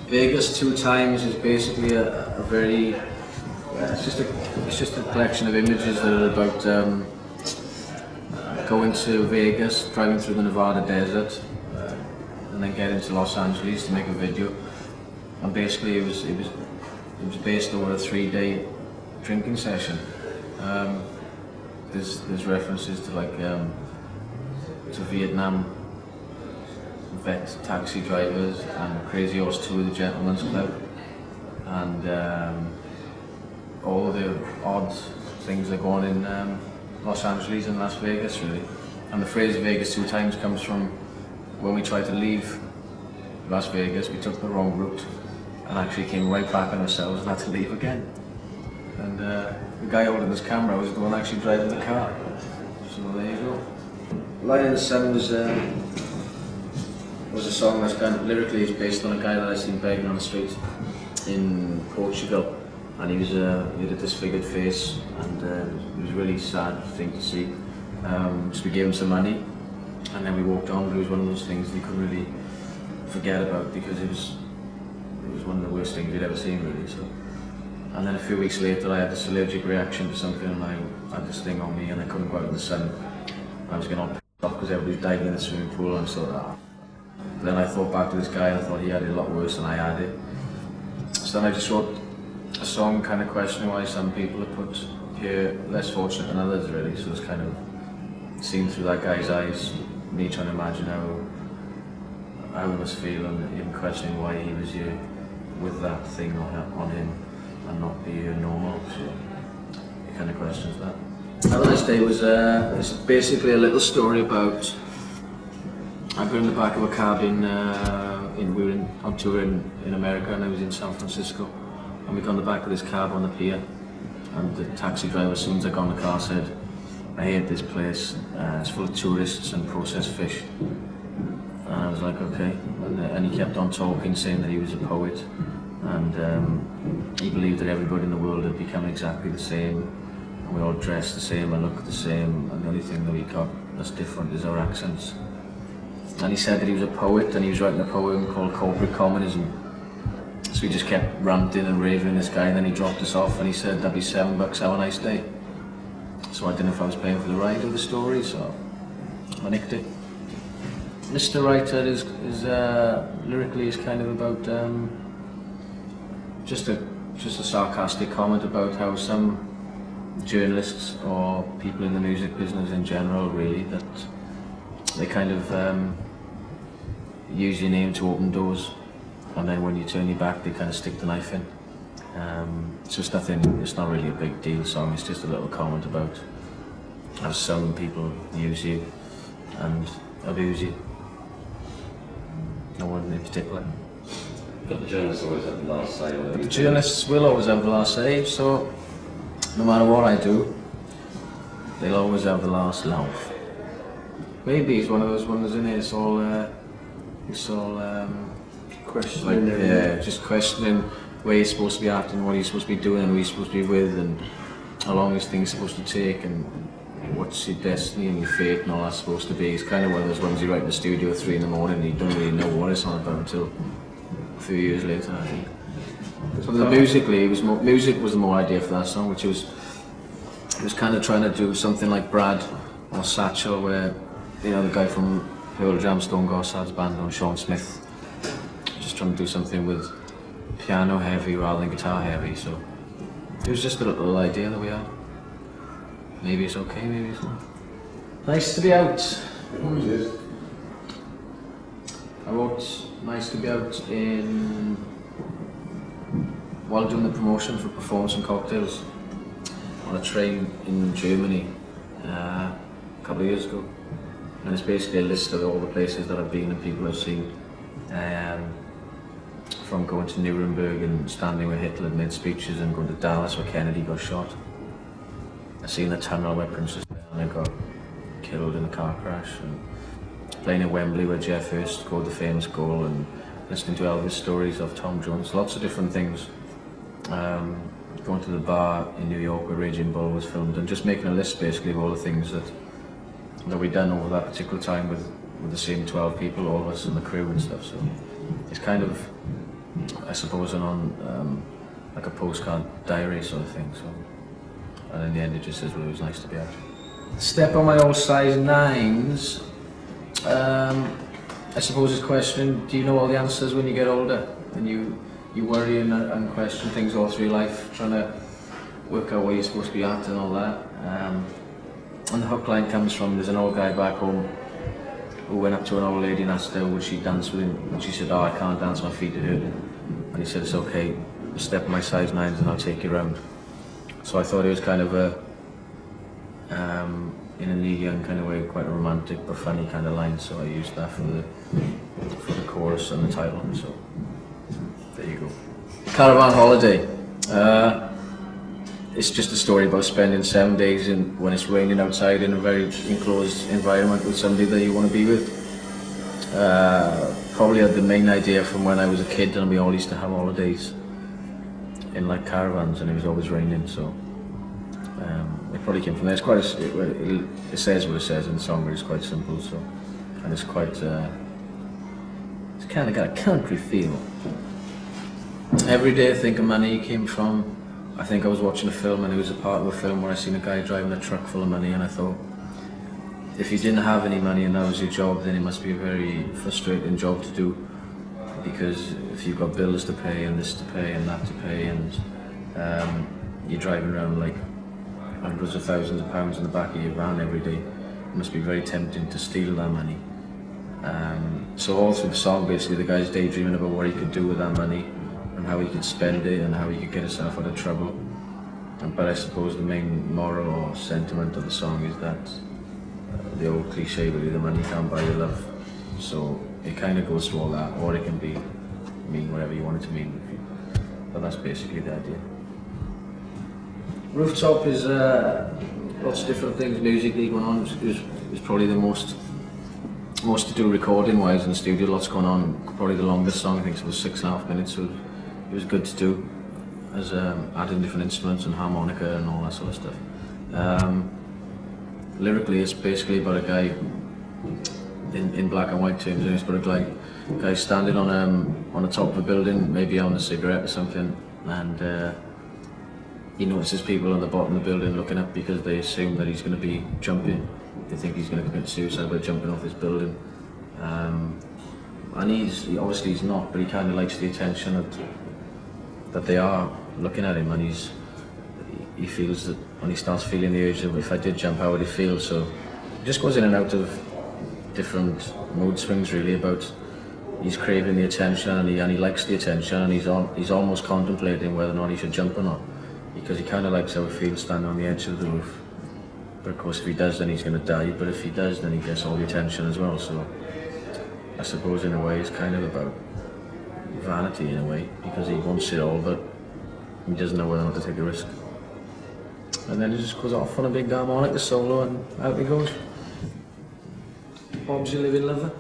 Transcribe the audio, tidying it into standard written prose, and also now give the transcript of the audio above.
Vegas 2 times is basically a very, it's just a collection of images that are about going to Vegas, driving through the Nevada desert, and then getting to Los Angeles to make a video. And basically it was based over a 3-day drinking session. There's references to like to Vietnam vet taxi drivers and Crazy Horse 2, the Gentleman's Club, and all the odd things that go on in Los Angeles and Las Vegas, really. And the phrase Vegas 2 times comes from when we tried to leave Las Vegas. We took the wrong route and actually came right back on ourselves and had to leave again. And the guy holding this camera was the one actually driving the car. So there you go. Lion in the Sun was a song that's kind of lyrically is based on a guy that I seen begging on the street in Portugal, and he had a disfigured face, and it was a really sad thing to see. So we gave him some money, and then we walked on. But it was one of those things that he couldn't really forget about because it was one of the worst things we'd ever seen, really. So, and then a few weeks later, I had this allergic reaction to something, and I had this thing on me, and I couldn't go out in the sun. I was getting all pissed off because everybody's diving in the swimming pool, and so that. Then I thought back to this guy, and I thought he had it a lot worse than I had it. So then I just wrote a song kind of questioning why some people are put here less fortunate than others, really. So it's kind of seen through that guy's eyes, me trying to imagine how he must feel, and him questioning why he was here with that thing on him and not be normal. So it kind of questions that. Have a Nice Day was it's basically a little story about. I got in the back of a cab we were on tour in America, and I was in San Francisco, and we got in the back of this cab on the pier, and the taxi driver, as soon as I got in the car, said, "I hate this place, it's full of tourists and processed fish." And I was like, okay, and he kept on talking, saying that he was a poet, and he believed that everybody in the world had become exactly the same, and we all dress the same and look the same, and the only thing that we got that's different is our accents. And he said that he was a poet, and he was writing a poem called Corporate Communism. So we just kept ranting and raving this guy, and then he dropped us off, and he said, "That'd be $7, have a nice day." So I didn't know if I was paying for the ride or the story, so I nicked it. Mr. Writer is lyrically is kind of about just a sarcastic comment about how some journalists or people in the music business in general, really, that they kind of use your name to open doors, and then when you turn your back, they kind of stick the knife in. It's just nothing. It's not really a big deal song. It's just a little comment about how some people use you and abuse you. No one in particular. But the journalists always have the last say. But the journalists will always have the last say, so no matter what I do, they'll always have the last laugh. Maybe it's one of those ones, isn't it? It's all questioning. Like, yeah, just questioning where you're supposed to be acting, what you're supposed to be doing, and who you're supposed to be with, and how long this thing's supposed to take, and what's your destiny and your fate and all that's supposed to be. It's kind of one of those ones you write in the studio at 3 in the morning and you don't really know what it's on about until a few years later, I think. So musically, music was the more idea for that song, which was kind of trying to do something like Brad or Satchel, where, you know, the guy from Pearl Jam, Stone Gossad's band, or Sean Smith, just trying to do something with piano heavy rather than guitar heavy. So it was just a little idea that we had. Maybe it's okay, maybe it's not. Nice to be out. Who is this? I wrote Nice to be out while doing the promotion for Performance and Cocktails on a train in Germany a couple of years ago. And it's basically a list of all the places that I've been and people I've seen. From going to Nuremberg and standing where Hitler made speeches, and going to Dallas where Kennedy got shot. I've seen the tunnel where Princess Diana got killed in a car crash, and playing in Wembley where Jeff Hurst scored the famous goal, and listening to Elvis stories of Tom Jones, lots of different things. Going to the bar in New York where Raging Bull was filmed, and just making a list basically of all the things that we'd done over that particular time with the same 12 people, all of us in the crew and stuff. So it's kind of I suppose, on like a postcard diary sort of thing. So, and in the end, it just says, well, it was nice to be out. Step on my old size 9s. I suppose his question: do you know all the answers when you get older? And you worry and question things all through life, trying to work out where you're supposed to be at and all that. And the hook line comes from, there's an old guy back home who went up to an old lady and asked her would she dance with him, and she said, oh, I can't dance, my feet are hurting. And he said, it's okay, step on my size 9s and I'll take you round. So I thought it was kind of a, in a Neil Young kind of way, quite a romantic but funny kind of line, so I used that for the chorus and the title, so there you go. Caravan holiday. It's just a story about spending 7 days when it's raining outside in a very enclosed environment with somebody that you want to be with. Probably had the main idea from when I was a kid, and we all used to have holidays in like caravans, and it was always raining, so it probably came from there. It's quite it says what it says in the song, but it's quite simple, so, and it's quite it's kind of got a country feel. Every day I think of money came from, I think I was watching a film, and it was a part of a film where I seen a guy driving a truck full of money, and I thought, if you didn't have any money and that was your job, then it must be a very frustrating job to do, because if you've got bills to pay and this to pay and that to pay, and you're driving around like hundreds of thousands of pounds in the back of your van every day, it must be very tempting to steal that money. So all through the song, basically, the guy's daydreaming about what he could do with that money, and how he could spend it, and how he could get himself out of trouble. But I suppose the main moral or sentiment of the song is that the old cliche, really, the money can't buy your love. So it kind of goes through all that, or it can mean whatever you want it to mean. But that's basically the idea. Rooftop is lots of different things musically going on. It was probably the most to do recording wise in the studio. Lots going on. Probably the longest song, I think it was 6.5 minutes. So it was good to do, as adding different instruments and harmonica and all that sort of stuff. Lyrically, it's basically about a guy, in black and white terms, it's about a guy standing on the top of a building, maybe on a cigarette or something, and he notices people on the bottom of the building looking up because they assume that he's going to be jumping. They think he's going to commit suicide by jumping off this building. And obviously he's not, but he kind of likes the attention that they are looking at him, and he feels that when he starts feeling the urge of, if I did jump, how would it feel? So he just goes in and out of different mood swings, really, about he's craving the attention, and he likes the attention, and he's almost contemplating whether or not he should jump or not, because he kind of likes how it feels standing on the edge of the roof. But of course, if he does, then he's going to die. But if he does, then he gets all the attention as well. So I suppose in a way it's kind of about vanity in a way, because he wants it all, but he doesn't know whether or not to take a risk. And then he just goes off on a big harmonica solo, and out he goes. Bob's your living lover.